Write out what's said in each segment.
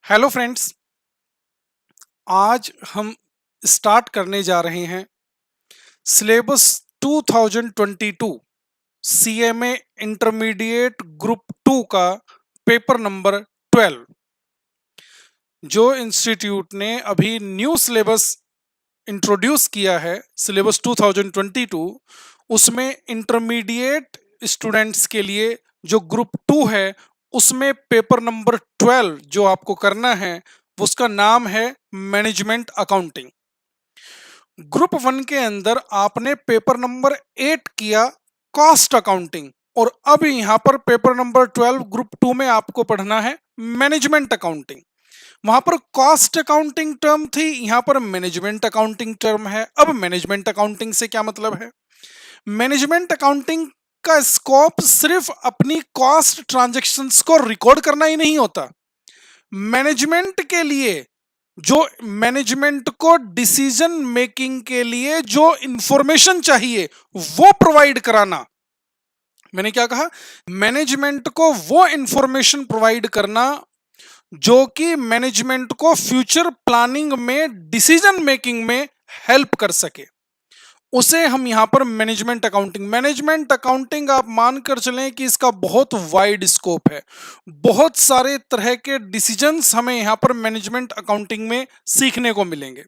Hello friends. आज हम start करने जा रहे हैं सिलेबस 2022 सीएमए इंटरमीडिएट ग्रुप 2 का पेपर नंबर 12। जो इंस्टीट्यूट ने अभी न्यू सिलेबस इंट्रोड्यूस किया है, सिलेबस 2022, उसमें इंटरमीडिएट स्टूडेंट्स के लिए जो ग्रुप 2 है उसमें पेपर नंबर 12 जो आपको करना है उसका नाम है मैनेजमेंट अकाउंटिंग। ग्रुप 1 के अंदर आपने पेपर नंबर 8 किया कॉस्ट अकाउंटिंग, और अब यहां पर पेपर नंबर 12 ग्रुप 2 में आपको पढ़ना है मैनेजमेंट अकाउंटिंग। वहां पर कॉस्ट अकाउंटिंग टर्म थी, यहां पर मैनेजमेंट अकाउंटिंग टर्म है। अब मैनेजमेंट अकाउंटिंग से क्या मतलब है? मैनेजमेंट अकाउंटिंग का स्कोप सिर्फ अपनी कॉस्ट ट्रांजैक्शंस को रिकॉर्ड करना ही नहीं होता। मैनेजमेंट के लिए जो मैनेजमेंट को डिसीजन मेकिंग के लिए जो इंफॉर्मेशन चाहिए वो प्रोवाइड कराना। मैंने क्या कहा? मैनेजमेंट को वो इंफॉर्मेशन प्रोवाइड करना जो कि मैनेजमेंट को फ्यूचर प्लानिंग में डिसीजन मेकिंग में हेल्प कर सके, उसे हम यहां पर मैनेजमेंट अकाउंटिंग आप मानकर चलें कि इसका बहुत वाइड स्कोप है। बहुत सारे तरह के डिसीजंस हमें यहां पर मैनेजमेंट अकाउंटिंग में सीखने को मिलेंगे।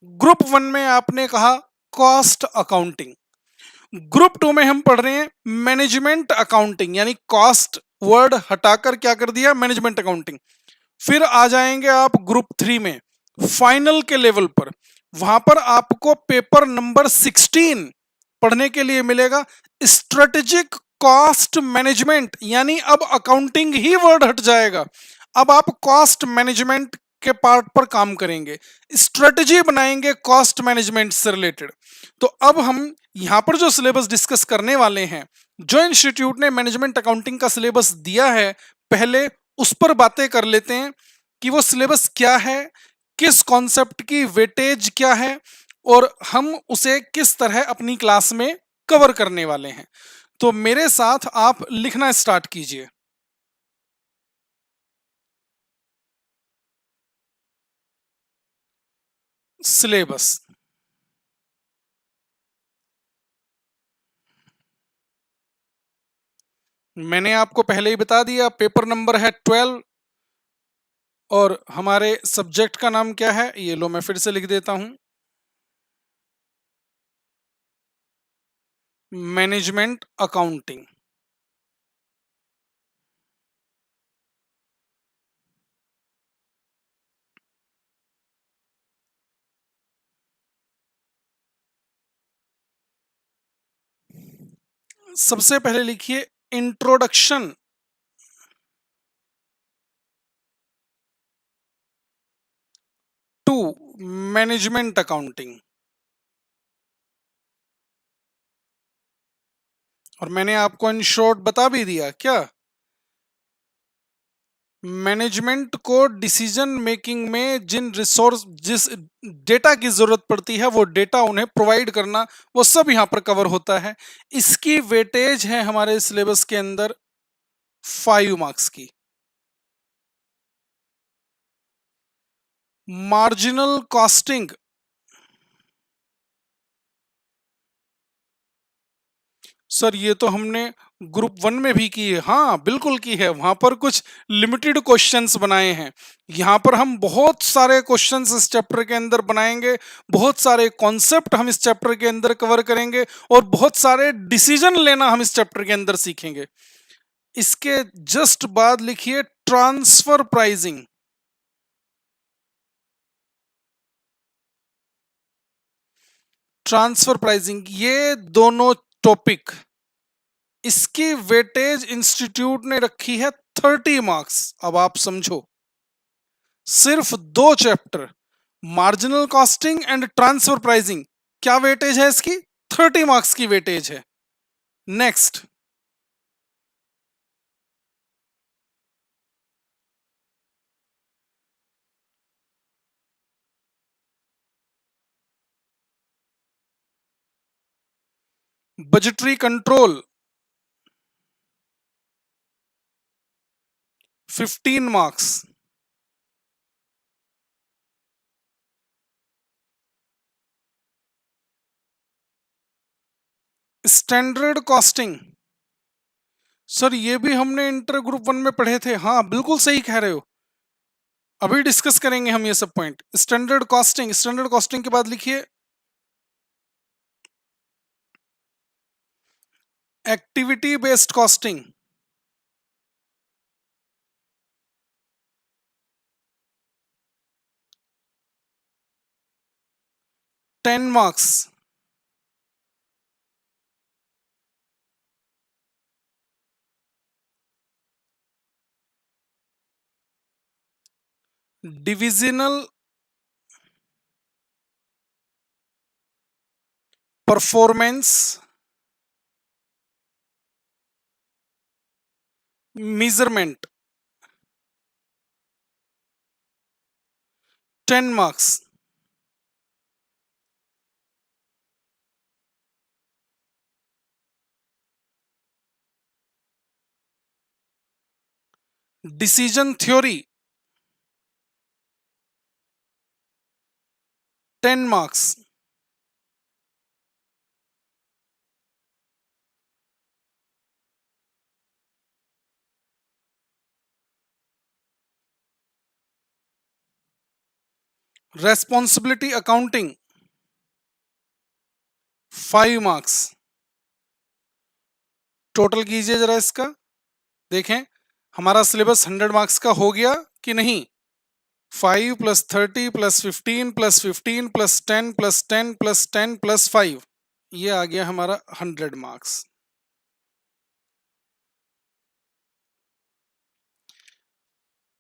ग्रुप 1 में आपने कहा कॉस्ट अकाउंटिंग, ग्रुप 2 में हम पढ़ रहे हैं मैनेजमेंट अकाउंटिंग, यानी कॉस्ट वर्ड हटाकर क्या कर दिया, मैनेजमेंट अकाउंटिंग। फिर आ जाएंगे आप ग्रुप 3 में फाइनल के लेवल पर, वहां पर आपको पेपर नंबर 16 पढ़ने के लिए मिलेगा स्ट्रेटेजिक कॉस्ट मैनेजमेंट, यानी अब अकाउंटिंग ही वर्ड हट जाएगा। अब आप कॉस्ट मैनेजमेंट के पार्ट पर काम करेंगे, स्ट्रेटेजी बनाएंगे कॉस्ट मैनेजमेंट से रिलेटेड। तो अब हम यहां पर जो सिलेबस डिस्कस करने वाले हैं, जो इंस्टीट्यूट ने मैनेजमेंट अकाउंटिंग का सिलेबस दिया है, पहले उस पर बातें कर लेते हैं कि वो सिलेबस क्या है, किस कॉन्सेप्ट की वेटेज क्या है, और हम उसे किस तरह अपनी क्लास में कवर करने वाले हैं। तो मेरे साथ आप लिखना स्टार्ट कीजिए। सिलेबस मैंने आपको पहले ही बता दिया, पेपर नंबर है 12, और हमारे सब्जेक्ट का नाम क्या है, ये लो मैं फिर से लिख देता हूं, मैनेजमेंट अकाउंटिंग। सबसे पहले लिखिए इंट्रोडक्शन टू मैनेजमेंट अकाउंटिंग। और मैंने आपको इन शॉर्ट बता भी दिया क्या, मैनेजमेंट को डिसीजन मेकिंग में जिस डेटा की जरूरत पड़ती है वो डेटा उन्हें प्रोवाइड करना, वो सब यहां पर कवर होता है। इसकी वेटेज है हमारे सिलेबस के अंदर 5 मार्क्स की। मार्जिनल कॉस्टिंग, सर ये तो हमने ग्रुप 1 में भी की है। हाँ बिल्कुल की है, वहां पर कुछ लिमिटेड क्वेश्चंस बनाए हैं। यहाँ पर हम बहुत सारे क्वेश्चंस इस चैप्टर के अंदर बनाएंगे, बहुत सारे कॉन्सेप्ट हम इस चैप्टर के अंदर कवर करेंगे, और बहुत सारे डिसीजन लेना हम इस चैप्टर के अंदर सीखेंगे। इसके जस्ट बाद लिखिए ट्रांसफर प्राइसिंग। ट्रांसफर प्राइसिंग, ये दोनों टॉपिक, इसकी वेटेज इंस्टीट्यूट ने रखी है 30 मार्क्स। अब आप समझो, सिर्फ दो chapter, marginal costing and transfer pricing, क्या वेटेज है इसकी? 30 मार्क्स की वेटेज है। Next, budgetary control, 15 marks. Standard costing, sir ये भी हमने इंटर ग्रुप 1 में पढ़े थे। हाँ बिल्कुल सही कह रहे हो, अभी डिस्कस करेंगे हम ये सब point. Standard costing, standard costing के बाद लिखिए activity based costing. 10 marks. Divisional performance measurement, 10 marks. Decision theory, 10 marks. Responsibility accounting, 5 marks. Total कीजिए जरा इसका, देखें हमारा सिलेबस 100 मार्क्स का हो गया कि नहीं। 5 + 30 + 15 + 15 + 10 + 10 + 10 + 5, ये आ गया हमारा 100 मार्क्स।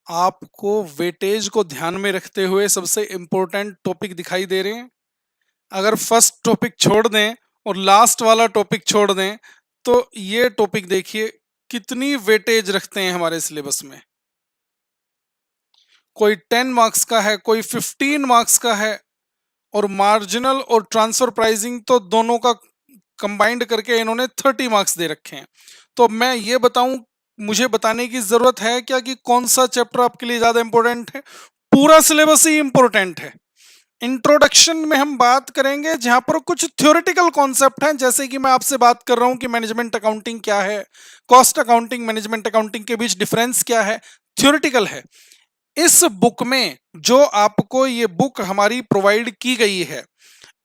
आपको वेटेज को ध्यान में रखते हुए सबसे इंपॉर्टेंट टॉपिक दिखाई दे रहे हैं। अगर फर्स्ट टॉपिक छोड़ दें और लास्ट वाला टॉपिक छोड़ दें तो ये टॉपिक देखिए कितनी वेटेज रखते हैं हमारे सिलेबस में। कोई 10 मार्क्स का है, कोई 15 मार्क्स का है, और मार्जिनल और ट्रांसफर प्राइसिंग तो दोनों का कंबाइंड करके इन्होंने 30 मार्क्स दे रखे हैं। तो मैं ये बताऊं, मुझे बताने की जरूरत है क्या कि कौन सा चैप्टर आपके लिए ज्यादा इंपॉर्टेंट है? पूरा सिलेबस ही इंपॉर्टेंट है। इंट्रोडक्शन में हम बात करेंगे जहां पर कुछ थ्योरेटिकल कॉन्सेप्ट हैं, जैसे कि मैं आपसे बात कर रहा हूं कि मैनेजमेंट अकाउंटिंग क्या है, कॉस्ट अकाउंटिंग मैनेजमेंट अकाउंटिंग के बीच डिफरेंस क्या है, थ्योरेटिकल है। इस बुक में जो आपको ये बुक हमारी प्रोवाइड की गई है,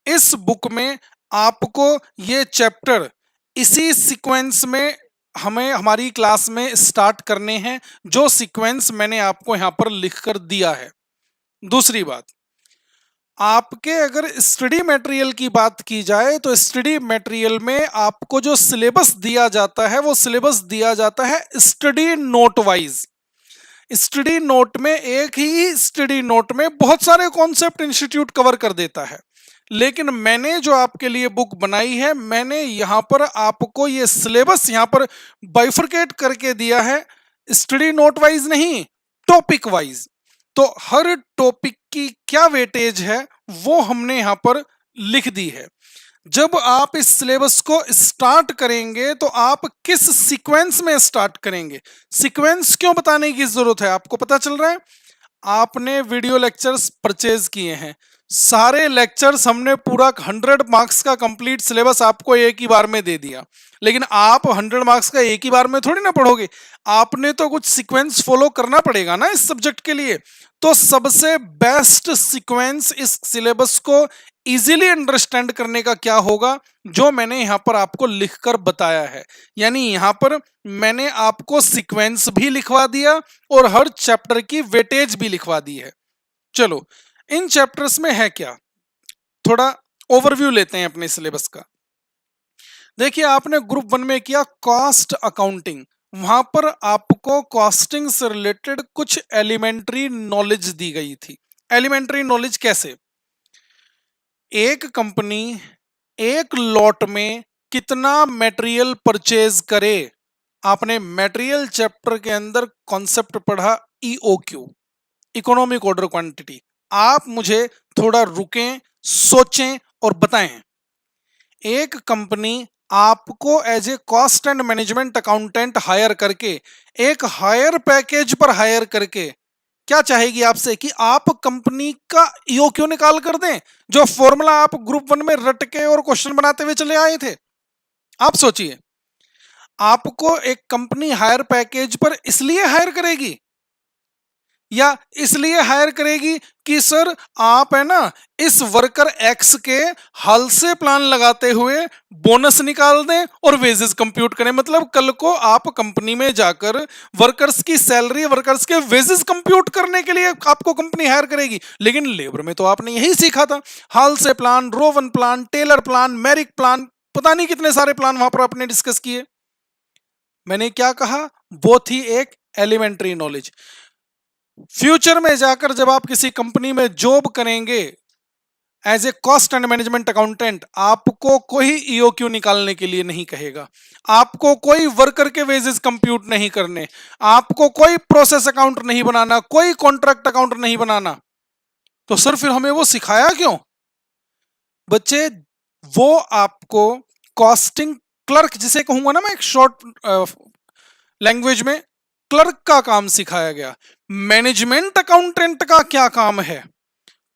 इस बुक में आपको ये चैप्टर इसी सीक्वेंस में हमें हमारी क्लास में स्टार्ट करने हैं, जो सीक्वेंस मैंने आपको यहां पर लिखकर दिया है। दूसरी बात, आपके अगर स्टडी मटेरियल की बात की जाए तो स्टडी मटेरियल में आपको जो सिलेबस दिया जाता है वो सिलेबस दिया जाता है study note wise. Study note में एक ही स्टडी नोट में बहुत सारे कॉन्सेप्ट इंस्टीट्यूट कवर कर देता है, लेकिन मैंने जो आपके लिए बुक बनाई है, मैंने यहाँ पर आपको ये सिलेबस यहाँ पर बाइफरकेट करके दिया है, स्टडी नोट वाइज नहीं, टॉपिक वाइज। तो हर टॉपिक की क्या वेटेज है वो हमने यहाँ पर लिख दी है। जब आप इस सिलेबस को स्टार्ट करेंगे तो आप किस सीक्वेंस में स्टार्ट करेंगे, सीक्वेंस क्यों बताने की जरूरत है, आपको पता चल रहा है। आपने वीडियो लेक्चर्स परचेज किए हैं, सारे लेक्चर्स हमने पूरा 100 मार्क्स का कंप्लीट सिलेबस आपको एक ही बार में दे दिया, लेकिन आप 100 मार्क्स का एक ही बार में थोड़ी ना पढ़ोगे, आपने तो कुछ सीक्वेंस फॉलो करना पड़ेगा ना इस सब्जेक्ट के लिए। तो सबसे बेस्ट सीक्वेंस इस सिलेबस को इजीली अंडरस्टैंड करने का क्या होगा, जो मैंने यहां पर आपको लिखकर बताया है। यानी यहां पर मैंने आपको सीक्वेंस भी लिखवा दिया और हर चैप्टर की वेटेज भी लिखवा दी है। चलो इन चैप्टर्स में है क्या, थोड़ा ओवरव्यू लेते हैं अपने सिलेबस का। देखिए आपने ग्रुप 1 में किया कॉस्ट अकाउंटिंग, वहां पर आपको कॉस्टिंग से रिलेटेड कुछ एलिमेंट्री नॉलेज दी गई थी। एलिमेंट्री नॉलेज कैसे, एक कंपनी एक लॉट में कितना मटेरियल परचेज करे, आपने मटेरियल चैप्टर के अंदर कॉन्सेप्ट पढ़ा ईओक्यू, इकोनॉमिक ऑर्डर क्वांटिटी। आप मुझे थोड़ा रुकें, सोचें और बताएं, एक कंपनी आपको as a cost and management accountant hire करके, एक हायर पैकेज पर हायर करके क्या चाहेगी आपसे कि आप कंपनी का ईओक्यू निकाल कर दें, जो फॉर्मूला आप ग्रुप 1 में रट के और क्वेश्चन बनाते हुए चले आए थे। आप सोचिए, आपको एक कंपनी हायर पैकेज पर इसलिए हायर करेगी या इसलिए हायर करेगी कि सर आप है ना इस वर्कर एक्स के हाल से प्लान लगाते हुए बोनस निकाल दें और वेजेस कंप्यूट करें। मतलब कल को आप कंपनी में जाकर वर्कर्स की सैलरी, वर्कर्स के वेजेस कंप्यूट करने के लिए आपको कंपनी हायर करेगी। लेकिन लेबर में तो आपने यही सीखा था, Halsey plan, Rowan plan, Taylor plan, Merrick plan, पता नहीं कितने सारे प्लान वहां पर आपने डिस्कस किए। मैंने क्या कहा, वो थी एक एलिमेंट्री नॉलेज। फ्यूचर में जाकर जब आप किसी कंपनी में जॉब करेंगे as a cost and management accountant, आपको कोई ईओक्यू निकालने के लिए नहीं कहेगा, आपको कोई वर्कर के वेजेस कंप्यूट नहीं करने, आपको कोई प्रोसेस अकाउंट नहीं बनाना, कोई कॉन्ट्रैक्ट अकाउंट नहीं बनाना। तो सर फिर हमें वो सिखाया क्यों? बच्चे, वो आपको कॉस्टिंग क्लर्क, जिसे कहूंगा ना मैं एक शॉर्ट लैंग्वेज में, क्लर्क का काम सिखाया गया। मैनेजमेंट अकाउंटेंट का क्या काम है,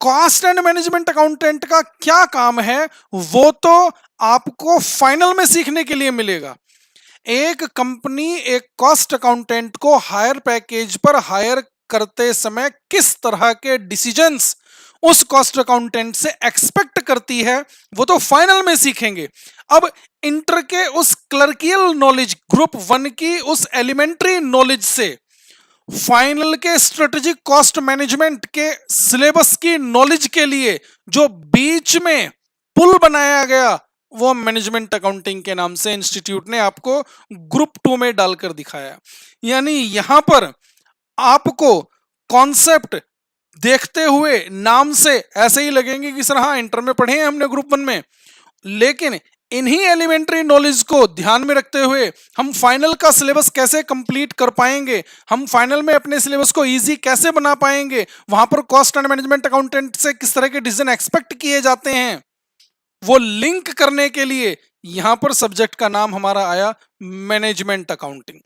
कॉस्ट एंड मैनेजमेंट अकाउंटेंट का क्या काम है, वो तो आपको फाइनल में सीखने के लिए मिलेगा। एक कंपनी एक कॉस्ट अकाउंटेंट को हायर पैकेज पर हायर करते समय किस तरह के डिसीजंस उस कॉस्ट अकाउंटेंट से एक्सपेक्ट करती है, वो तो फाइनल में सीखेंगे। अब इंटर के उस क्लर्कियल नॉलेज, ग्रुप 1 की उस एलिमेंट्री नॉलेज से फाइनल के स्ट्रेटेजिक कॉस्ट मैनेजमेंट के सिलेबस की नॉलेज के लिए जो बीच में पुल बनाया गया, वो मैनेजमेंट अकाउंटिंग के नाम से इंस्टीट्यूट ने आपको ग्रुप 2 में डालकर दिखाया। यानी यहां पर आपको कॉन्सेप्ट देखते हुए नाम से ऐसे ही लगेंगे कि सर हाँ इंटर में पढ़े हैं हमने ग्रुप 1 में, लेकिन इन्हीं एलिमेंट्री नॉलेज को ध्यान में रखते हुए हम फाइनल का सिलेबस कैसे कंप्लीट कर पाएंगे, हम फाइनल में अपने सिलेबस को इजी कैसे बना पाएंगे, वहां पर कॉस्ट एंड मैनेजमेंट अकाउंटेंट से किस तरह के डिसीजन एक्सपेक्ट किए जाते हैं, वो लिंक करने के लिए यहां पर सब्जेक्ट का नाम हमारा आया मैनेजमेंट अकाउंटिंग।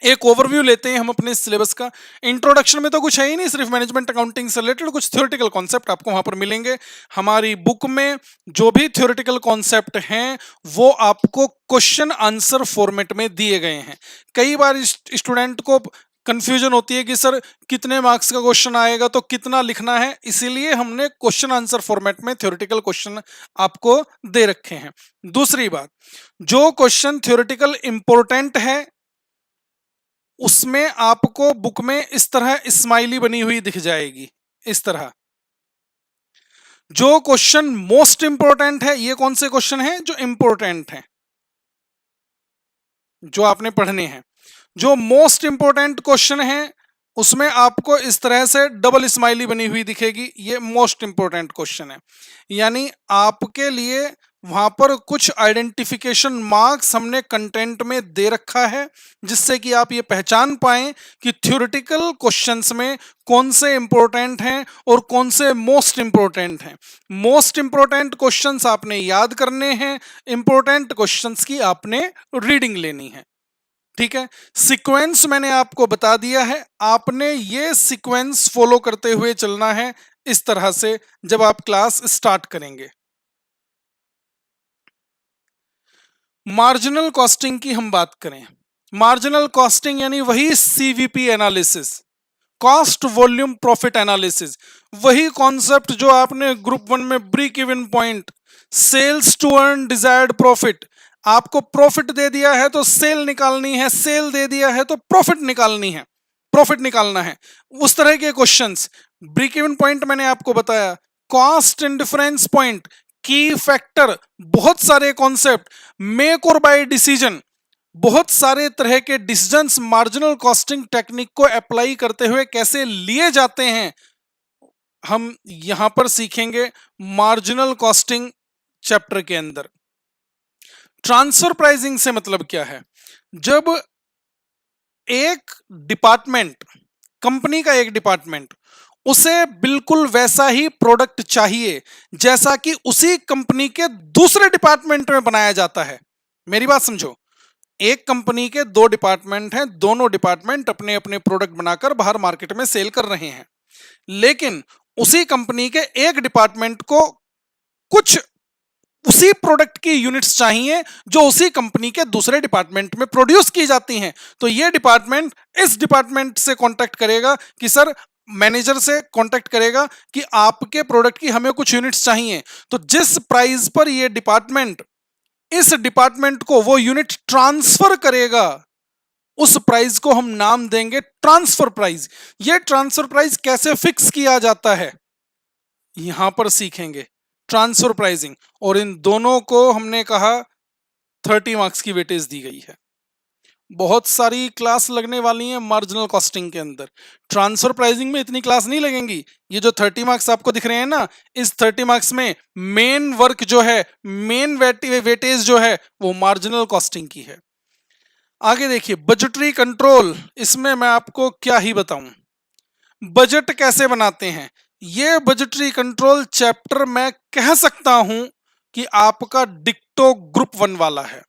एक ओवरव्यू लेते हैं हम अपने सिलेबस का। इंट्रोडक्शन में तो कुछ है ही नहीं, सिर्फ मैनेजमेंट अकाउंटिंग से रिलेटेड कुछ थ्योरेटिकल कॉन्सेप्ट आपको वहां पर मिलेंगे। हमारी बुक में जो भी थ्योरेटिकल कॉन्सेप्ट हैं वो आपको क्वेश्चन आंसर फॉर्मेट में दिए गए हैं। कई बार स्टूडेंट को कंफ्यूजन होती है कि सर कितने मार्क्स का क्वेश्चन आएगा, तो कितना लिखना है, इसीलिए हमने क्वेश्चन आंसर फॉर्मेट में थ्योरेटिकल क्वेश्चन आपको दे रखे हैं। दूसरी बात, जो क्वेश्चन थ्योरेटिकल इंपॉर्टेंट है उसमें आपको बुक में इस तरह स्माइली बनी हुई दिख जाएगी, इस तरह। जो क्वेश्चन मोस्ट इंपॉर्टेंट है, ये कौन से क्वेश्चन हैं जो इंपॉर्टेंट हैं, जो आपने पढ़ने हैं। जो मोस्ट इंपॉर्टेंट क्वेश्चन है उसमें आपको इस तरह से डबल स्माइली बनी हुई दिखेगी, ये मोस्ट इंपॉर्टेंट क्वेश्चन है। यानी आपके लिए वहां पर कुछ आइडेंटिफिकेशन मार्क्स हमने कंटेंट में दे रखा है, जिससे कि आप ये पहचान पाएं कि थ्योरेटिकल क्वेश्चंस में कौन से इंपॉर्टेंट हैं और कौन से मोस्ट इंपॉर्टेंट हैं। मोस्ट इंपॉर्टेंट क्वेश्चंस आपने याद करने हैं, इंपॉर्टेंट क्वेश्चंस की आपने रीडिंग लेनी है। ठीक है, सीक्वेंस मैंने आपको बता दिया है, आपने ये सीक्वेंस फॉलो करते हुए चलना है इस तरह से जब आप क्लास स्टार्ट करेंगे। मार्जिनल कॉस्टिंग की हम बात करें, मार्जिनल कॉस्टिंग यानी वही CVP analysis, cost volume profit analysis, वही कॉन्सेप्ट जो आपने ग्रुप 1 में break even point, sales to earn desired profit, आपको प्रॉफिट दे दिया है तो सेल निकालनी है, सेल दे दिया है तो प्रॉफिट निकालनी है, प्रॉफिट निकालना है, उस तरह के क्वेश्चंस। ब्रेक इवन पॉइंट मैंने आपको बताया, कॉस्ट एंड डिफरेंस पॉइंट, की फैक्टर, बहुत सारे कॉन्सेप्ट, मेक और बाय डिसीजन, बहुत सारे तरह के डिसीजंस मार्जिनल कॉस्टिंग टेक्निक को अप्लाई करते हुए कैसे लिए जाते हैं, हम यहां पर सीखेंगे मार्जिनल कॉस्टिंग चैप्टर के अंदर। ट्रांसफर प्राइसिंग से मतलब क्या है, जब एक डिपार्टमेंट, कंपनी का एक डिपार्टमेंट, उसे बिल्कुल वैसा ही प्रोडक्ट चाहिए जैसा कि उसी कंपनी के दूसरे डिपार्टमेंट में बनाया जाता है। मेरी बात समझो, एक कंपनी के 2 डिपार्टमेंट हैं, दोनों डिपार्टमेंट अपने अपने प्रोडक्ट बनाकर बाहर मार्केट में सेल कर रहे हैं, लेकिन उसी कंपनी के एक डिपार्टमेंट को कुछ उसी प्रोडक्ट की यूनिट्स चाहिए जो उसी कंपनी के दूसरे डिपार्टमेंट में प्रोड्यूस की जाती हैं। तो ये डिपार्टमेंट इस डिपार्टमेंट से कांटेक्ट करेगा कि सर, मैनेजर से कांटेक्ट करेगा कि आपके प्रोडक्ट की हमें कुछ यूनिट्स चाहिए। तो जिस प्राइस पर ये डिपार्टमेंट इस डिपार्टमेंट को वो यूनिट ट्रांसफर करेगा, उस प्राइस को हम नाम देंगे ट्रांसफर प्राइस। ये ट्रांसफर प्राइस कैसे फिक्स किया जाता है यहां पर सीखेंगे, ट्रांसफर प्राइसिंग। और इन दोनों को हमने कहा 30 मार्क्स की वेटेज दी गई है। बहुत सारी क्लास लगने वाली हैं मार्जिनल कॉस्टिंग के अंदर। ट्रांसफर प्राइसिंग में इतनी क्लास नहीं लगेंगी। ये जो 30 मार्क्स आपको दिख रहे हैं ना, इस 30 मार्क्स में मेन वर्क जो है, मेन वेटेज जो है, वो मार्जिनल कॉस्टिंग की है। आगे देखिए, बजटरी कंट्रोल। इसमें मैं आपको क्या ही बताऊं, बजट कैसे बनाते हैं। ये बजटरी कंट्रोल चैप्टर मैं कह सकता हूं कि आपका डिक्टो ग्रुप 1 वाला है।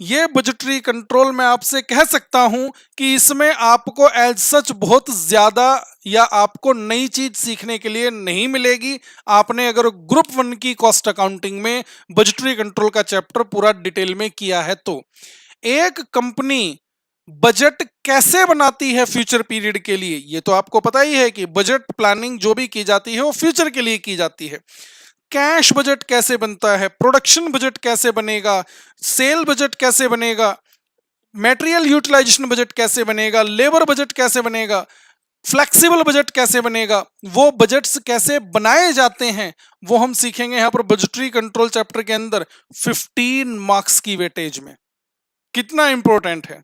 ये बजटरी कंट्रोल मैं आपसे कह सकता हूं कि इसमें आपको एज सच बहुत ज्यादा या आपको नई चीज सीखने के लिए नहीं मिलेगी। आपने अगर ग्रुप 1 की कॉस्ट अकाउंटिंग में बजटरी कंट्रोल का चैप्टर पूरा डिटेल में किया है तो एक कंपनी बजट कैसे बनाती है फ्यूचर पीरियड के लिए, ये तो आपको पता ही है कि बजट प्लानिंग जो भी की जाती है वो फ्यूचर के लिए की जाती है। कैश बजट कैसे बनता है, प्रोडक्शन बजट कैसे बनेगा, सेल बजट कैसे बनेगा, मटेरियल यूटिलाइजेशन बजट कैसे बनेगा, लेबर बजट कैसे बनेगा, फ्लेक्सिबल बजट कैसे बनेगा, वो बजट्स कैसे बनाए जाते हैं, वो हम सीखेंगे यहां पर बजटरी कंट्रोल चैप्टर के अंदर 15 मार्क्स की वेटेज में। कितना इंपॉर्टेंट है।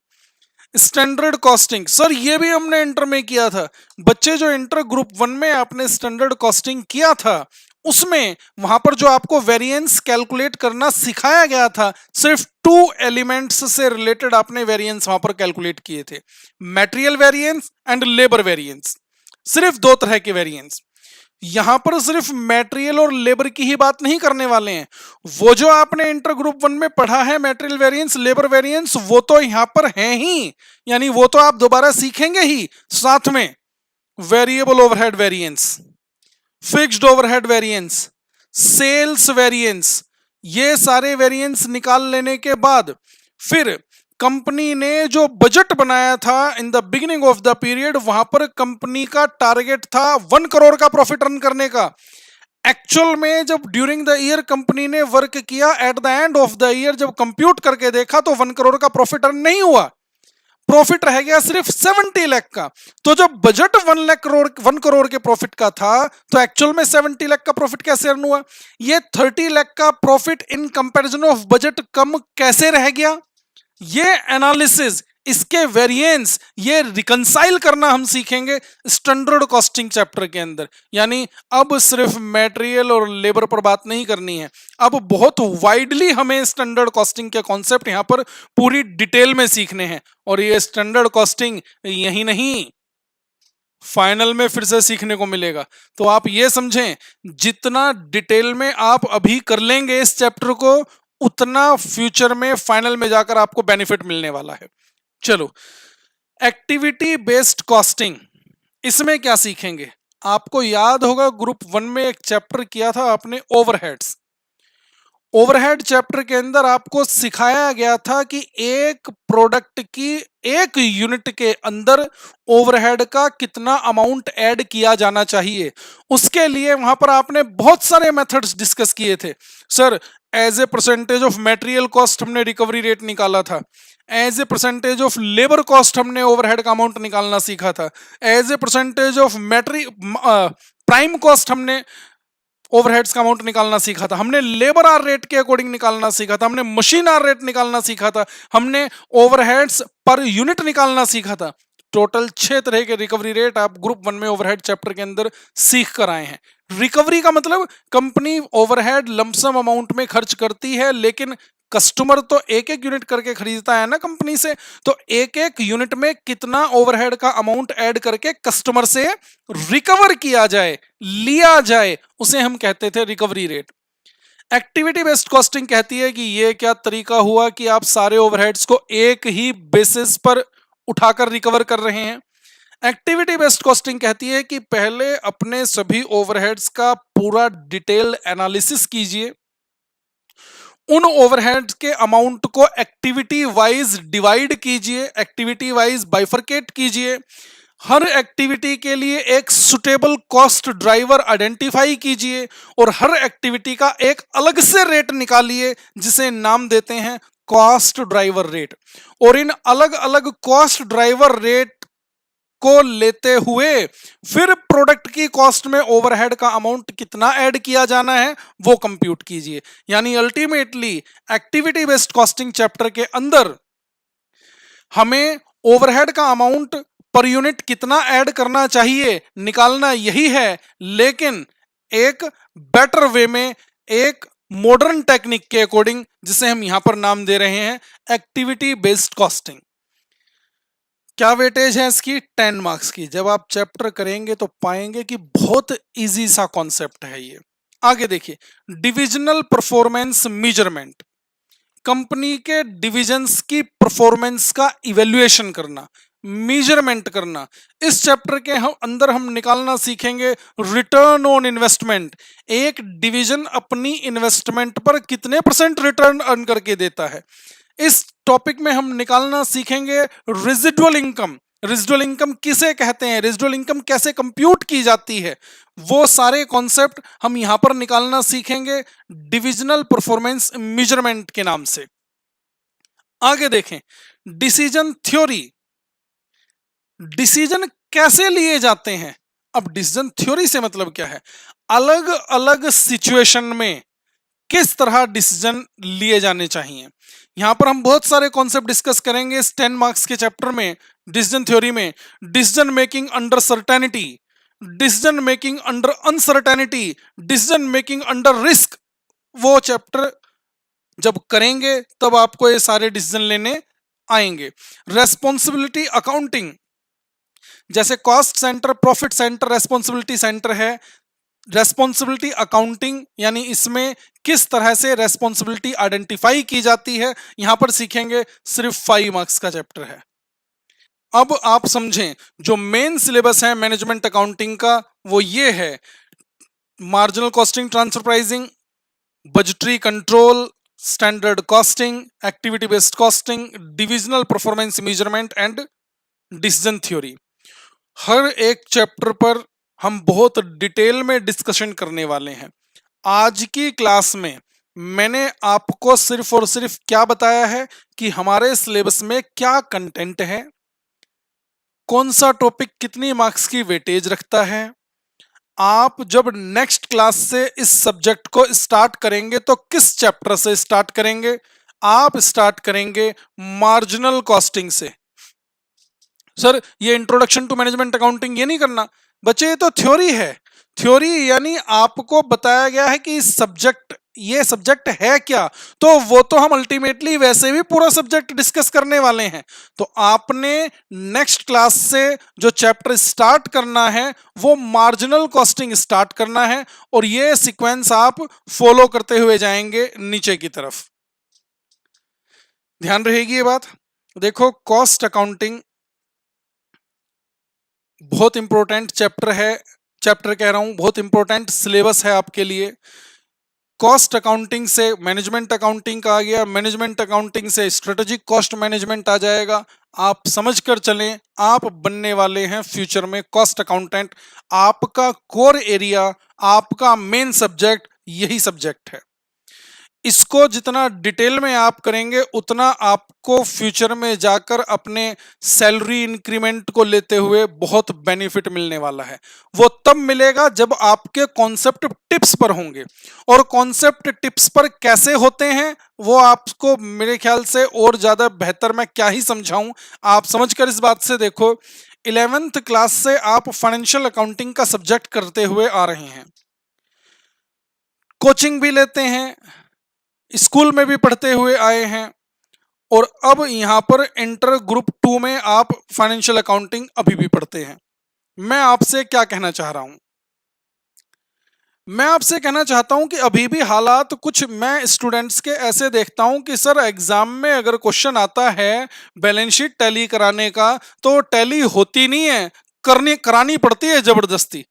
स्टैंडर्ड कॉस्टिंग, सर ये भी हमने इंटर में किया था। बच्चे जो इंटर ग्रुप 1 में आपने स्टैंडर्ड कॉस्टिंग किया था, उसमें वहां पर जो आपको वेरिएंस कैलकुलेट करना सिखाया गया था, सिर्फ 2 एलिमेंट्स से रिलेटेड आपने वेरिएंस वहां पर कैलकुलेट किए थे, material variance and labour variance. सिर्फ 2 तरह के वेरिएंस। यहां पर सिर्फ मटेरियल और लेबर की ही बात नहीं करने वाले हैं। वो जो आपने इंटर ग्रुप 1 में पढ़ा है मटेरियल वेरिएंस, लेबर वेरिएंस, वो तो यहां पर है ही, यानी वो तो आप दोबारा सीखेंगे ही। साथ में variable overhead variance, fixed overhead variance, sales variance, ये सारे वेरिएंस निकाल लेने के बाद फिर कंपनी ने जो बजट बनाया था in the beginning of the period, वहां पर कंपनी का टारगेट था 1 करोड़ का प्रॉफिट अर्न करने का। एक्चुअल में जब ड्यूरिंग द ईयर कंपनी ने वर्क किया, at the end of the year जब कंप्यूट करके देखा तो 1 करोड़ का प्रॉफिट अर्न नहीं हुआ, प्रॉफिट रह गया सिर्फ 70 लाख का। तो जब बजट 1 करोड़ के प्रॉफिट का था, तो एक्चुअल में 70 लाख का प्रॉफिट कैसे अर्न हुआ। ये 30 लाख का profit in comparison of budget कम कैसे रह गया, ये एनालिसिस, इसके वेरिएंस, ये रिकंसाइल करना हम सीखेंगे स्टैंडर्ड कॉस्टिंग चैप्टर के अंदर। यानी अब सिर्फ मटेरियल और लेबर पर बात नहीं करनी है, अब बहुत वाइडली हमें स्टैंडर्ड कॉस्टिंग के कॉन्सेप्ट यहां पर पूरी डिटेल में सीखने हैं। और ये स्टैंडर्ड कॉस्टिंग यही नहीं, फाइनल में फिर से सीखने को मिलेगा। तो आप ये समझें, जितना डिटेल में आप अभी कर लेंगे इस चैप्टर को, उतना फ्यूचर में फाइनल में जाकर आपको बेनिफिट मिलने वाला है। चलो, एक्टिविटी बेस्ड कॉस्टिंग, इसमें क्या सीखेंगे। आपको याद होगा ग्रुप 1 में एक चैप्टर किया था आपने ओवरहेड्स। ओवरहेड चैप्टर के अंदर आपको सिखाया गया था कि एक प्रोडक्ट की एक यूनिट के अंदर ओवरहेड का कितना अमाउंट ऐड किया जाना चाहिए। उसके लिए वहां पर आपने बहुत सारे मेथड्स डिस्कस किए थे। Sir, as a percentage of material cost हमने रिकवरी रेट निकाला था, as a percentage of labour cost हमने ओवरहेड का अमाउंट निकालना सीखा था, as a percentage of prime cost हमने ओवरहेड्स का अमाउंट निकालना सीखा था, हमने लेबर आर रेट के अकॉर्डिंग निकालना सीखा था, हमने मशीन आर रेट निकालना सीखा था, हमने ओवरहेड्स पर यूनिट निकालना सीखा था। टोटल 6 तरह के रिकवरी रेट आप ग्रुप 1 में ओवरहेड चैप्टर के अंदर सीख कर आए हैं। रिकवरी का मतलब कंपनी ओवरहेड लमसम अमाउंट में खर्च करती है, लेकिन कस्टमर तो एक एक यूनिट करके खरीदता है ना कंपनी से, तो एक एक यूनिट में कितना ओवरहेड का अमाउंट ऐड करके कस्टमर से रिकवर किया जाए, लिया जाए, उसे हम कहते थे recovery rate. Activity based costing कहती है कि ये क्या तरीका हुआ कि आप सारे ओवरहेड्स को एक ही बेसिस पर उठाकर रिकवर कर रहे हैं। एक्टिविटी बेस्ड कॉस्टिंग कहती है कि पहले अपने सभी ओवरहेड्स का पूरा डिटेल एनालिसिस कीजिए, उन ओवरहेड्स के अमाउंट को एक्टिविटी वाइज डिवाइड कीजिए, एक्टिविटी वाइज बाइफरकेट कीजिए, हर एक्टिविटी के लिए एक सुटेबल कॉस्ट ड्राइवर आइडेंटिफाई कीजिए और हर एक्टिविटी का एक अलग से रेट निकालिए जिसे नाम देते हैं कॉस्ट ड्राइवर रेट। और इन अलग अलग कॉस्ट ड्राइवर रेट को लेते हुए फिर प्रोडक्ट की कॉस्ट में ओवरहेड का अमाउंट कितना ऐड किया जाना है वो कंप्यूट कीजिए। यानी ultimately activity based costing chapter के अंदर हमें ओवरहेड का अमाउंट पर यूनिट कितना ऐड करना चाहिए निकालना यही है, लेकिन एक बेटर वे में, एक मॉडर्न टेक्निक के अकॉर्डिंग, जिसे हम यहां पर नाम दे रहे हैं एक्टिविटी बेस्ड कॉस्टिंग। क्या वेटेज है इसकी? 10 मार्क्स की। जब आप चैप्टर करेंगे तो पाएंगे कि बहुत इजी सा कॉन्सेप्ट है ये। आगे देखिए, डिविजनल परफॉर्मेंस मेजरमेंट, कंपनी के डिविजन्स की परफॉर्मेंस का इवेल्युएशन करना, मेजरमेंट करना। इस चैप्टर के हम अंदर हम निकालना सीखेंगे रिटर्न ऑन इन्वेस्टमेंट। एक डिवीजन अपनी इन्वेस्टमेंट पर कितने परसेंट रिटर्न अर्न करके देता है। इस टॉपिक में हम निकालना सीखेंगे रेजिडुअल इनकम। रेजिडुअल इनकम किसे कहते हैं, रेजिडुअल इनकम कैसे कंप्यूट की जाती है, वो सारे कॉन्सेप्ट हम यहां पर निकालना सीखेंगे डिविजनल परफॉर्मेंस मेजरमेंट के नाम से। आगे देखें, डिसीजन थ्योरी, डिसीजन कैसे लिए जाते हैं। अब डिसीजन थ्योरी से मतलब क्या है, अलग अलग सिचुएशन में किस तरह डिसीजन लिए जाने चाहिए। यहां पर हम बहुत सारे कॉन्सेप्ट डिस्कस करेंगे इस 10 मार्क्स के चैप्टर में। डिसीजन थ्योरी में decision making under certainty, decision making under uncertainty, decision making under risk, वो चैप्टर जब करेंगे तब आपको ये सारे डिसीजन लेने आएंगे। रेस्पॉन्सिबिलिटी अकाउंटिंग, जैसे cost centre, profit centre, responsibility centre है। रेस्पॉन्सिबिलिटी अकाउंटिंग यानी इसमें किस तरह से रेस्पॉन्सिबिलिटी आइडेंटिफाई की जाती है, यहां पर सीखेंगे। सिर्फ 5 मार्क्स का चैप्टर है। अब आप समझें, जो मेन सिलेबस है मैनेजमेंट अकाउंटिंग का वो ये है, marginal costing, transfer pricing, budgetary control, standard costing, activity based costing, divisional performance measurement and decision theory. हर एक चैप्टर पर हम बहुत डिटेल में डिस्कशन करने वाले हैं। आज की क्लास में मैंने आपको सिर्फ और सिर्फ क्या बताया है कि हमारे सिलेबस में क्या कंटेंट है, कौन सा टॉपिक कितनी मार्क्स की वेटेज रखता है। आप जब नेक्स्ट क्लास से इस सब्जेक्ट को स्टार्ट करेंगे तो किस चैप्टर से स्टार्ट करेंगे? आप स्टार्ट करेंगे मार्जिनल कॉस्टिंग से। सर ये इंट्रोडक्शन टू मैनेजमेंट अकाउंटिंग ये नहीं करना बच्चे, ये तो थ्योरी है। थ्योरी यानी आपको बताया गया है कि ये सब्जेक्ट है क्या, तो वो तो हम अल्टीमेटली वैसे भी पूरा सब्जेक्ट डिस्कस करने वाले हैं। तो आपने नेक्स्ट क्लास से जो चैप्टर स्टार्ट करना है वो मार्जिनल कॉस्टिंग स्टार्ट करना है, और ये सीक्वेंस आप फॉलो करते हुए जाएंगे नीचे की तरफ। ध्यान रहेगी ये बात। देखो, कॉस्ट अकाउंटिंग बहुत इंपॉर्टेंट चैप्टर है, चैप्टर कह रहा हूं, बहुत इंपॉर्टेंट सिलेबस है आपके लिए। कॉस्ट अकाउंटिंग से मैनेजमेंट अकाउंटिंग का आ गया, मैनेजमेंट अकाउंटिंग से स्ट्रेटेजिक कॉस्ट मैनेजमेंट आ जाएगा। आप समझकर चलें, आप बनने वाले हैं फ्यूचर में कॉस्ट अकाउंटेंट। आपका कोर एरिया, आपका मेन सब्जेक्ट यही सब्जेक्ट है। इसको जितना डिटेल में आप करेंगे उतना आपको फ्यूचर में जाकर अपने सैलरी इंक्रीमेंट को लेते हुए बहुत बेनिफिट मिलने वाला है। वो तब मिलेगा जब आपके कॉन्सेप्ट टिप्स पर होंगे, और कॉन्सेप्ट टिप्स पर कैसे होते हैं वो आपको मेरे ख्याल से और ज्यादा बेहतर मैं क्या ही समझाऊं। आप समझकर इस बात से देखो, 11th क्लास से आप फाइनेंशियल अकाउंटिंग का सब्जेक्ट करते हुए आ रहे हैं, कोचिंग भी लेते हैं, स्कूल में भी पढ़ते हुए आए हैं, और अब यहां पर इंटर ग्रुप 2 में आप फाइनेंशियल अकाउंटिंग अभी भी पढ़ते हैं। मैं आपसे क्या कहना चाह रहा हूं, मैं आपसे कहना चाहता हूं कि अभी भी हालात कुछ मैं स्टूडेंट्स के ऐसे देखता हूं कि सर एग्जाम में अगर क्वेश्चन आता है बैलेंस शीट टैली कराने का तो टैली होती नहीं है, करानी पड़ती है जबरदस्ती।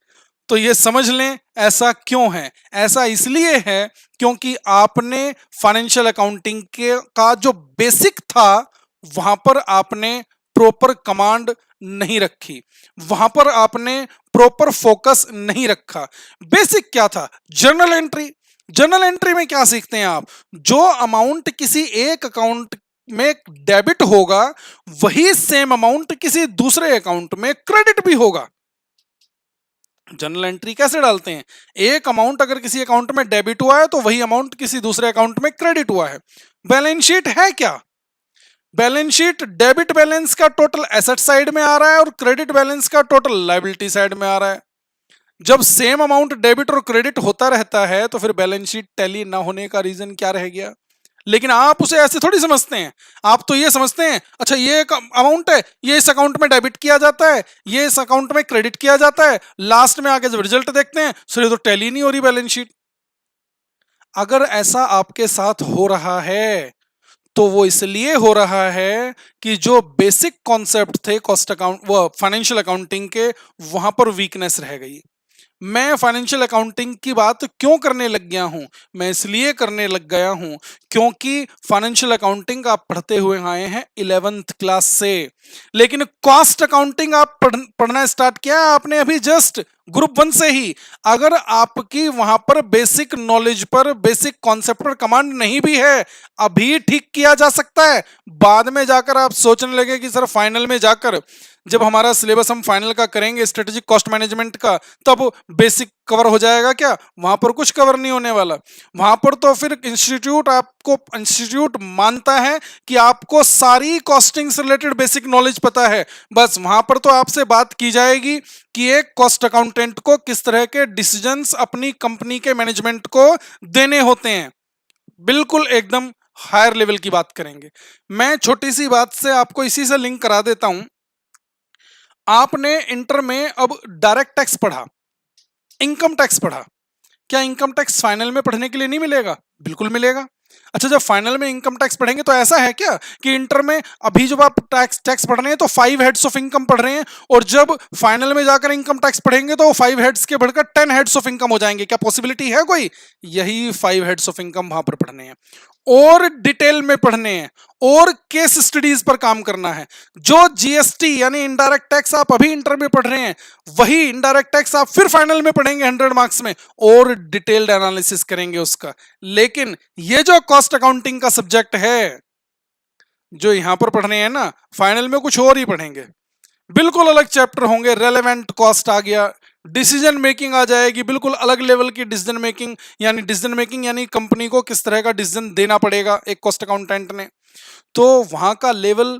तो ये समझ लें ऐसा क्यों है। ऐसा इसलिए है क्योंकि आपने फाइनेंशियल अकाउंटिंग के का जो बेसिक था वहां पर आपने प्रॉपर कमांड नहीं रखी, वहां पर आपने प्रॉपर फोकस नहीं रखा। बेसिक क्या था? Journal entry. जर्नल एंट्री में क्या सीखते हैं आप? जो अमाउंट किसी एक अकाउंट में डेबिट होगा वही सेम अमाउंट किसी दूसरे अकाउंट में क्रेडिट भी होगा। जर्नल एंट्री कैसे डालते हैं? एक अमाउंट अगर किसी अकाउंट में डेबिट हुआ है तो वही अमाउंट किसी दूसरे अकाउंट में क्रेडिट हुआ है। बैलेंस शीट है क्या? बैलेंस शीट डेबिट बैलेंस का टोटल एसेट साइड में आ रहा है और क्रेडिट बैलेंस का टोटल लायबिलिटी साइड में आ रहा है। जब सेम अमाउंट डेबिट और क्रेडिट होता रहता है तो फिर बैलेंस शीट टैली ना होने का रीजन क्या रह गया? लेकिन आप उसे ऐसे थोड़ी समझते हैं। आप तो ये समझते हैं अच्छा ये एक अमाउंट है, ये इस अकाउंट में डेबिट किया जाता है, ये इस अकाउंट में क्रेडिट किया जाता है, लास्ट में आके जब रिजल्ट देखते हैं सर ये तो टैली नहीं हो रही बैलेंस शीट। अगर ऐसा आपके साथ हो रहा है तो वो इसलिए हो रहा है कि जो बेसिक कॉन्सेप्ट थे कॉस्ट अकाउंट वो फाइनेंशियल अकाउंटिंग के वहां पर वीकनेस रह गई। मैं फाइनेंशियल अकाउंटिंग की बात क्यों करने लग गया हूं? मैं इसलिए करने लग गया हूं क्योंकि फाइनेंशियल अकाउंटिंग आप पढ़ते हुए आए हैं 11th क्लास से, लेकिन कॉस्ट अकाउंटिंग आप पढ़ना स्टार्ट किया है आपने अभी जस्ट ग्रुप 1 से ही। अगर आपकी वहां पर बेसिक नॉलेज पर बेसिक कॉन्सेप्ट पर कमांड नहीं भी है, अभी ठीक किया जा सकता है। बाद में जाकर आप सोचने लगे कि सर फाइनल में जाकर जब हमारा सिलेबस हम फाइनल का करेंगे स्ट्रेटेजिक कॉस्ट मैनेजमेंट का तब बेसिक कवर हो जाएगा क्या? वहां पर कुछ कवर नहीं होने वाला। वहां पर तो फिर इंस्टीट्यूट मानता है कि आपको सारी कॉस्टिंग से रिलेटेड बेसिक नॉलेज पता है। बस वहां पर तो आपसे बात की जाएगी कि एक कॉस्ट अकाउंटेंट को किस तरह के डिसीजंस अपनी कंपनी के मैनेजमेंट को देने होते हैं। बिल्कुल एकदम हायर लेवल की बात करेंगे। मैं छोटी सी बात से आपको इसी से लिंक करा देता हूं। आपने इंटर में अब डायरेक्ट टैक्स पढ़ा, इनकम टैक्स पढ़ा। क्या इनकम टैक्स फाइनल में पढ़ने के लिए नहीं मिलेगा? बिल्कुल मिलेगा। अच्छा जब फाइनल में इनकम टैक्स पढ़ेंगे तो ऐसा है क्या कि इंटर में अभी जब आप टैक्स टैक्स पढ़ रहे हैं तो 5 हेड्स ऑफ इनकम पढ़ रहे हैं और जब फाइनल में जाकर इनकम टैक्स पढ़ेंगे तो 5 हेड्स के बढ़कर 10 हेड्स ऑफ इनकम हो जाएंगे? क्या पॉसिबिलिटी है कोई? यही 5 हेड्स ऑफ इनकम वहां पर पढ़ने हैं और डिटेल में पढ़ने हैं और केस स्टडीज पर काम करना है। जो जीएसटी यानी इनडायरेक्ट टैक्स आप अभी इंटर में पढ़ रहे हैं वही इनडायरेक्ट टैक्स आप फिर फाइनल में पढ़ेंगे 100 मार्क्स में और डिटेल्ड एनालिसिस करेंगे उसका। लेकिन ये जो कॉस्ट अकाउंटिंग का सब्जेक्ट है जो यहां पर पढ़ने हैं ना फाइनल में कुछ और ही पढ़ेंगे। बिल्कुल अलग चैप्टर होंगे। रेलेवेंट कॉस्ट आ गया, डिसीजन मेकिंग आ जाएगी, बिल्कुल अलग लेवल की डिसीजन मेकिंग यानी कंपनी को किस तरह का डिसीजन देना पड़ेगा एक कॉस्ट अकाउंटेंट ने। तो वहां का लेवल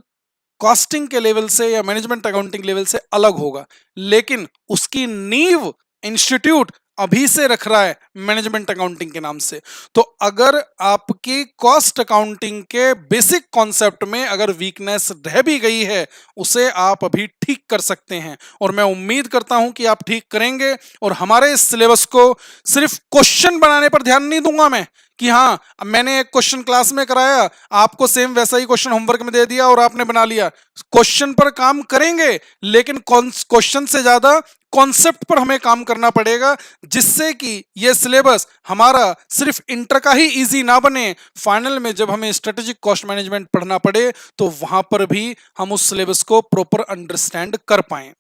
कॉस्टिंग के लेवल से या मैनेजमेंट अकाउंटिंग लेवल से अलग होगा, लेकिन उसकी नींव इंस्टीट्यूट अभी से रख रहा है मैनेजमेंट अकाउंटिंग के नाम से। तो अगर आपकी कॉस्ट अकाउंटिंग के बेसिक कॉन्सेप्ट में अगर वीकनेस रह भी गई है उसे आप अभी ठीक कर सकते हैं और मैं उम्मीद करता हूं कि आप ठीक करेंगे। और हमारे इस सिलेबस को सिर्फ क्वेश्चन बनाने पर ध्यान नहीं दूंगा मैं कि हाँ मैंने एक क्वेश्चन क्लास में कराया आपको सेम वैसा ही क्वेश्चन होमवर्क में दे दिया और आपने बना लिया। क्वेश्चन पर काम करेंगे लेकिन क्वेश्चन से ज्यादा कॉन्सेप्ट पर हमें काम करना पड़ेगा जिससे कि यह सिलेबस हमारा सिर्फ इंटर का ही इजी ना बने, फाइनल में जब हमें स्ट्रेटेजिक कॉस्ट मैनेजमेंट पढ़ना पड़े तो वहां पर भी हम उस सिलेबस को प्रॉपर अंडरस्टैंड कर पाए।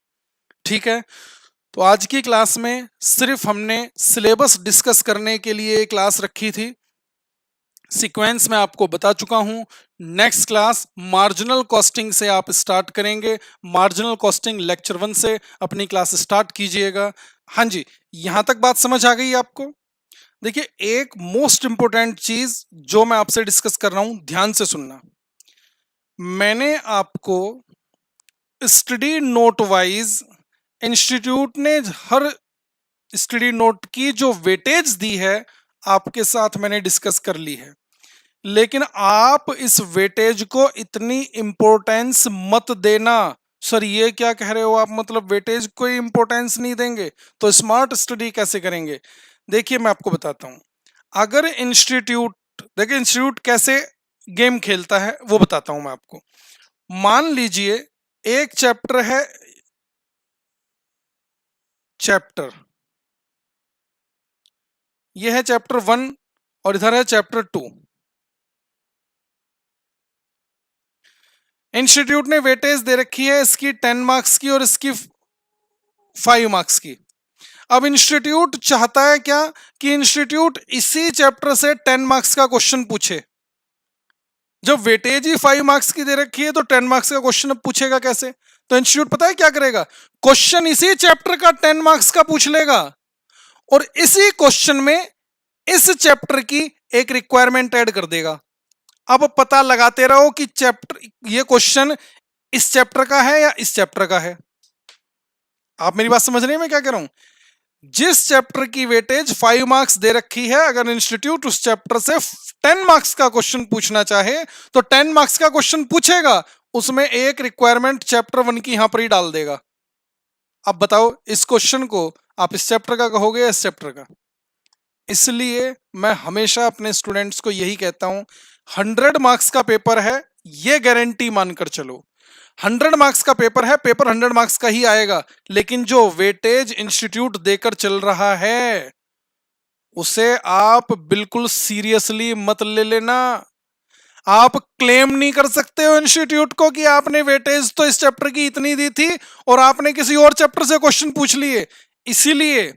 ठीक है, तो आज की क्लास में सिर्फ हमने सिलेबस डिस्कस करने के लिए क्लास रखी थी। सीक्वेंस में आपको बता चुका हूं। नेक्स्ट क्लास मार्जिनल कॉस्टिंग से आप स्टार्ट करेंगे। मार्जिनल कॉस्टिंग लेक्चर 1 से अपनी क्लास स्टार्ट कीजिएगा। हाँ जी, यहां तक बात समझ आ गई आपको? देखिए एक मोस्ट इंपोर्टेंट चीज जो मैं आपसे डिस्कस कर रहा हूं ध्यान से सुनना। मैंने आपको स्टडी नोट वाइज इंस्टीट्यूट ने हर स्टडी नोट की जो वेटेज दी है आपके साथ मैंने डिस्कस कर ली है, लेकिन आप इस वेटेज को इतनी इंपॉर्टेंस मत देना। सर ये क्या कह रहे हो आप, मतलब वेटेज को इंपॉर्टेंस नहीं देंगे तो स्मार्ट स्टडी कैसे करेंगे? देखिए मैं आपको बताता हूं। अगर इंस्टीट्यूट देखिए इंस्टीट्यूट कैसे गेम खेलता है वो बताता हूं मैं आपको। मान लीजिए एक चैप्टर है, चैप्टर ये है चैप्टर 1 और इधर है चैप्टर 2। इंस्टीट्यूट ने वेटेज दे रखी है इसकी 10 मार्क्स की और इसकी 5 मार्क्स की। अब इंस्टीट्यूट चाहता है क्या कि इंस्टीट्यूट इसी चैप्टर से 10 मार्क्स का क्वेश्चन पूछे। जब वेटेज ही 5 मार्क्स की दे रखी है तो 10 मार्क्स का क्वेश्चन अब पूछेगा कैसे? तो इंस्टीट्यूट पता है क्या करेगा, क्वेश्चन इसी चैप्टर का 10 मार्क्स का पूछ लेगा और इसी क्वेश्चन में इस चैप्टर की एक रिक्वायरमेंट ऐड कर देगा। अब पता लगाते रहो कि चैप्टर ये क्वेश्चन इस चैप्टर का है या इस चैप्टर का है। आप मेरी बात समझ रहे हैं मैं क्या कह रहा हूं? जिस चैप्टर की वेटेज 5 मार्क्स दे रखी है, अगर इंस्टीट्यूट उस चैप्टर से 10 मार्क्स का क्वेश्चन पूछना चाहे तो 10 मार्क्स का क्वेश्चन पूछेगा, उसमें एक रिक्वायरमेंट चैप्टर 1 की यहां पर ही डाल देगा। अब बताओ इस क्वेश्चन को आप इस चैप्टर का कहोगे या इस चैप्टर का? इसलिए मैं हमेशा अपने स्टूडेंट्स को यही कहता हूं, 100 मार्क्स का पेपर है, ये गारंटी मानकर चलो। 100 मार्क्स का पेपर है, पेपर 100 मार्क्स का ही आएगा, लेकिन जो वेटेज इंस्टीट्यूट देकर चल रहा है उसे आप बिल्कुल सीरियसली मत ले लेना। आप क्लेम नहीं कर सकते हो इंस्टीट्यूट को कि आपने वेटेज तो इस चैप्टर की इतनी दी थी और आपने किसी और चैप्टर से क्वेश्चन पूछ लिए। इसीलिए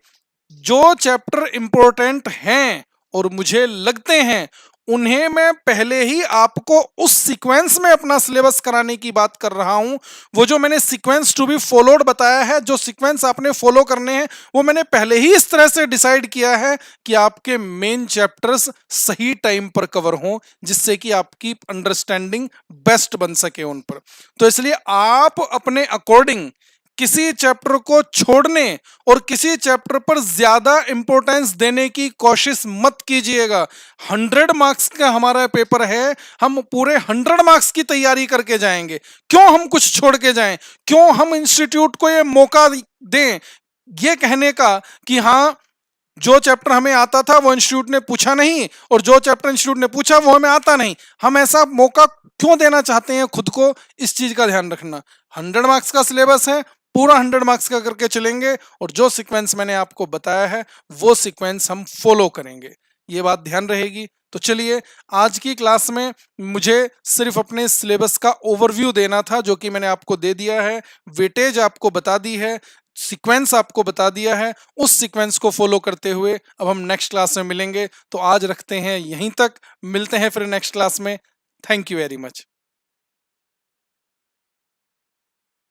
जो चैप्टर इंपॉर्टेंट हैं और मुझे लगते हैं उन्हें मैं पहले ही आपको उस सीक्वेंस में अपना सिलेबस कराने की बात कर रहा हूं। वो जो मैंने सीक्वेंस टू बी फॉलोड बताया है, जो सीक्वेंस आपने फॉलो करने हैं, वो मैंने पहले ही इस तरह से डिसाइड किया है कि आपके मेन चैप्टर्स सही टाइम पर कवर हों, जिससे कि आपकी अंडरस्टैंडिंग बेस्ट बन सके उन पर। तो इसलिए आप अपने अकॉर्डिंग किसी चैप्टर को छोड़ने और किसी चैप्टर पर ज्यादा इंपॉर्टेंस देने की कोशिश मत कीजिएगा। 100 मार्क्स का हमारा पेपर है, हम पूरे 100 मार्क्स की तैयारी करके जाएंगे। क्यों हम कुछ छोड़ के जाएं? क्यों हम इंस्टीट्यूट को ये मौका दें ये कहने का कि हाँ जो चैप्टर हमें आता था वो इंस्टीट्यूट ने पूछा नहीं और जो चैप्टर इंस्टीट्यूट ने पूछा वो हमें आता नहीं। हम ऐसा मौका क्यों देना चाहते हैं खुद को? इस चीज का ध्यान रखना। 100 मार्क्स का सिलेबस है, पूरा 100 मार्क्स का करके चलेंगे और जो सीक्वेंस मैंने आपको बताया है वो सीक्वेंस हम फॉलो करेंगे, ये बात ध्यान रहेगी। तो चलिए आज की क्लास में मुझे सिर्फ अपने सिलेबस का ओवरव्यू देना था, जो कि मैंने आपको दे दिया है। वेटेज आपको बता दी है, सीक्वेंस आपको बता दिया है। उस सीक्वेंस को फॉलो करते हुए अब हम नेक्स्ट क्लास में मिलेंगे। तो आज रखते हैं यहीं तक, मिलते हैं फिर नेक्स्ट क्लास में। Thank you very much.